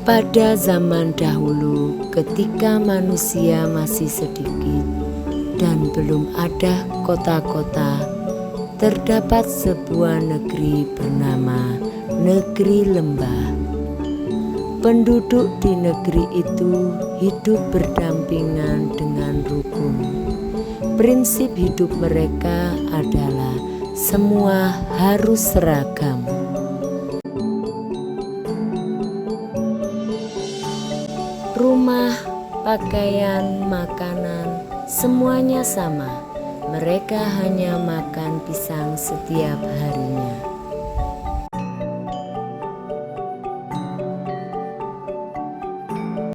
Pada zaman dahulu, ketika manusia masih sedikit dan belum ada kota-kota, terdapat sebuah negeri bernama Negeri Lembah. Penduduk di negeri itu hidup berdampingan dengan rukun. Prinsip hidup mereka adalah semua harus seragam. Rumah, pakaian, makanan, semuanya sama. Mereka hanya makan pisang setiap harinya.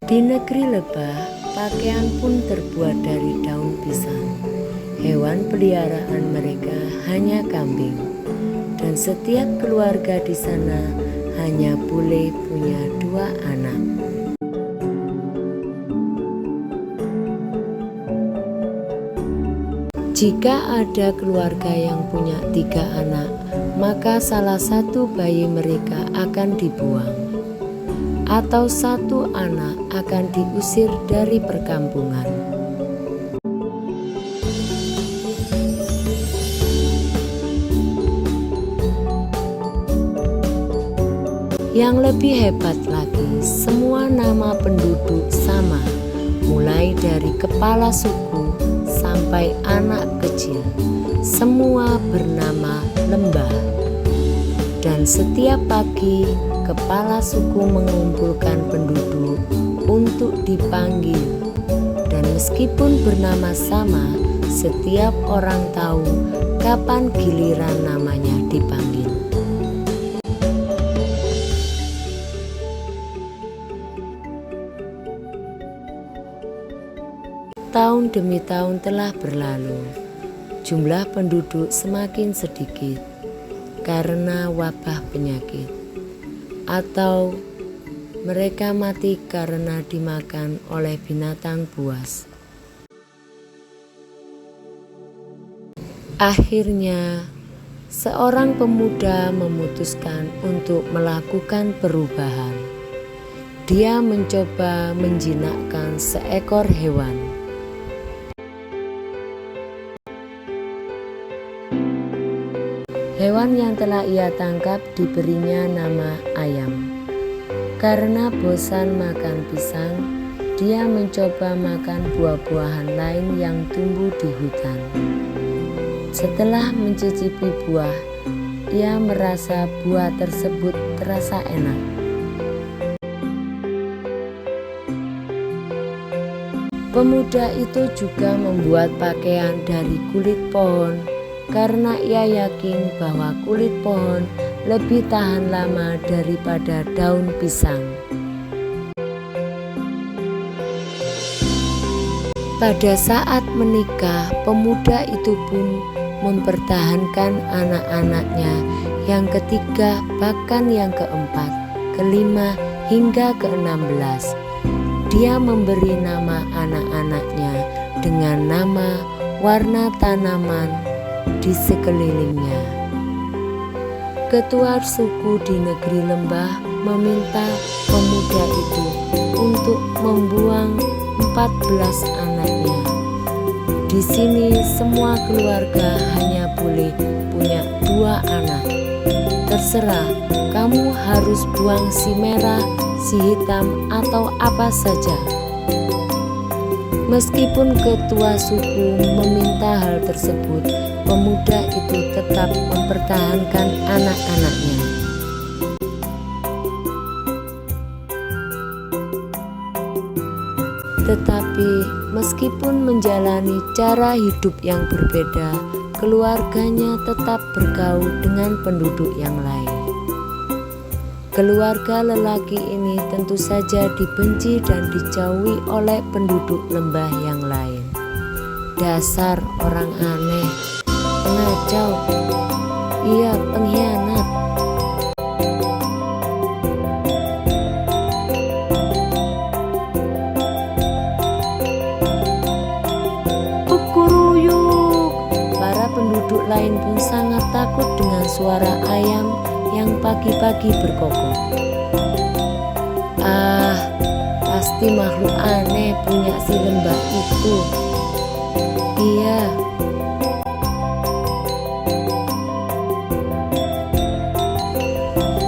Di negeri Lebah, pakaian pun terbuat dari daun pisang. Hewan peliharaan mereka hanya kambing. Dan setiap keluarga di sana hanya boleh punya 2 anak. Jika ada keluarga yang punya 3 anak, maka salah satu bayi mereka akan dibuang, atau 1 anak akan diusir dari perkampungan. Yang lebih hebat lagi, semua nama penduduk sama, mulai dari kepala suku sampai anak kecil, semua bernama Lembah. Dan setiap pagi kepala suku mengumpulkan penduduk untuk dipanggil. Dan meskipun bernama sama, setiap orang tahu kapan giliran namanya dipanggil. Tahun demi tahun telah berlalu, jumlah penduduk semakin sedikit karena wabah penyakit, atau mereka mati karena dimakan oleh binatang buas. Akhirnya, seorang pemuda memutuskan untuk melakukan perubahan. Dia mencoba menjinakkan seekor hewan. Hewan yang telah ia tangkap diberinya nama ayam. Karena bosan makan pisang, dia mencoba makan buah-buahan lain yang tumbuh di hutan. Setelah mencicipi buah, ia merasa buah tersebut terasa enak. Pemuda itu juga membuat pakaian dari kulit pohon, karena ia yakin bahwa kulit pohon lebih tahan lama daripada daun pisang. Pada saat menikah, pemuda itu pun mempertahankan anak-anaknya yang ketiga, bahkan yang keempat, kelima, hingga ke-16. Dia memberi nama anak-anaknya dengan nama, warna tanaman di sekelilingnya. Ketua suku di negeri Lembah meminta pemuda itu untuk membuang 14 anaknya. Di sini semua keluarga hanya boleh punya 2 anak. Terserah, kamu harus buang si merah, si hitam, atau apa saja. Meskipun ketua suku meminta hal tersebut, pemuda itu tetap mempertahankan anak-anaknya. Tetapi meskipun menjalani cara hidup yang berbeda, keluarganya tetap bergaul dengan penduduk yang lain. Keluarga lelaki ini tentu saja dibenci dan dijauhi oleh penduduk lembah yang lain. Dasar orang aneh, pengacau, ia pengkhianat. Kukuruyuk. Para penduduk lain pun sangat takut dengan suara ayam yang pagi-pagi berkokok. Ah, pasti makhluk aneh punya si lembah itu. Iya.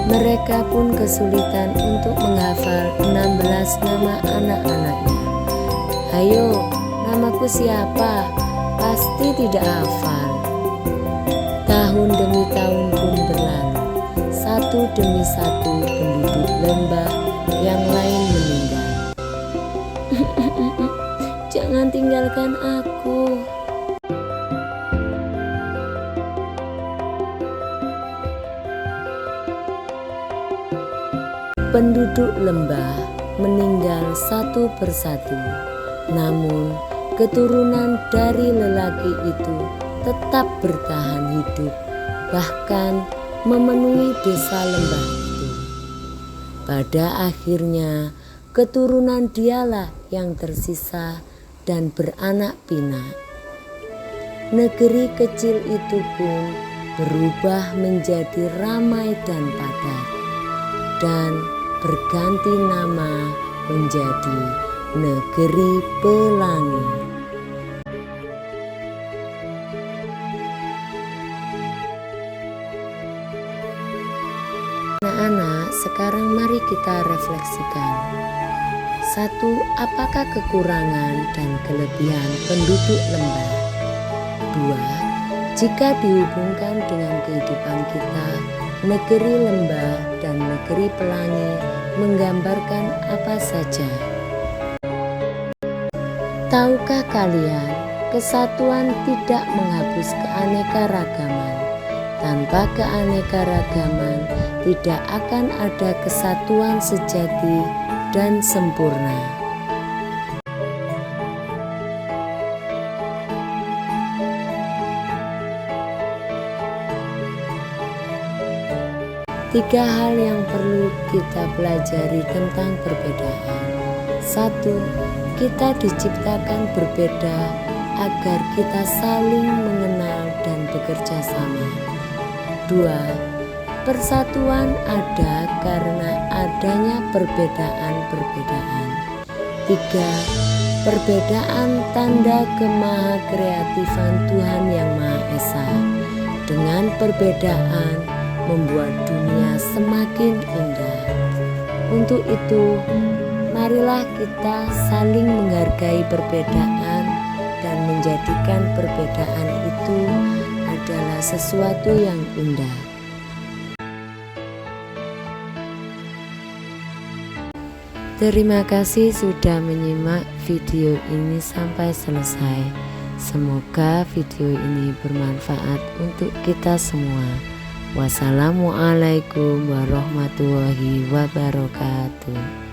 Mereka pun kesulitan untuk menghafal 16 nama anak-anaknya. Ayo, namaku siapa? Pasti tidak hafal. Tahun demi tahun pun berlalu. Satu demi satu penduduk lembah yang lain meninggal. Jangan tinggalkan aku. Penduduk lembah meninggal satu persatu. Namun keturunan dari lelaki itu tetap bertahan hidup, bahkan memenuhi desa lembah itu. Pada akhirnya keturunan dialah yang tersisa dan beranak pinak. Negeri kecil itu pun berubah menjadi ramai dan padat, dan berganti nama menjadi Negeri Pelangi. Anak-anak, sekarang mari kita refleksikan. 1. Apakah kekurangan dan kelebihan penduduk lembah? 2. Jika dihubungkan dengan kehidupan kita, negeri lembah dan negeri pelangi menggambarkan apa saja? Tahukah kalian, kesatuan tidak menghapus keanekaragaman. Tanpa keanekaragaman, tidak akan ada kesatuan sejati dan sempurna. Tiga hal yang perlu kita pelajari tentang perbedaan. 1. Kita diciptakan berbeda agar kita saling mengenal dan bekerja sama. 2. Persatuan ada karena adanya perbedaan-perbedaan. 3. Perbedaan tanda kemahakreatifan Tuhan Yang Maha Esa. Dengan perbedaan membuat dunia semakin indah. Untuk itu, marilah kita saling menghargai perbedaan dan menjadikan perbedaan itu adalah sesuatu yang indah. Terima kasih sudah menyimak video ini sampai selesai. Semoga video ini bermanfaat untuk kita semua. Wassalamualaikum warahmatullahi wabarakatuh.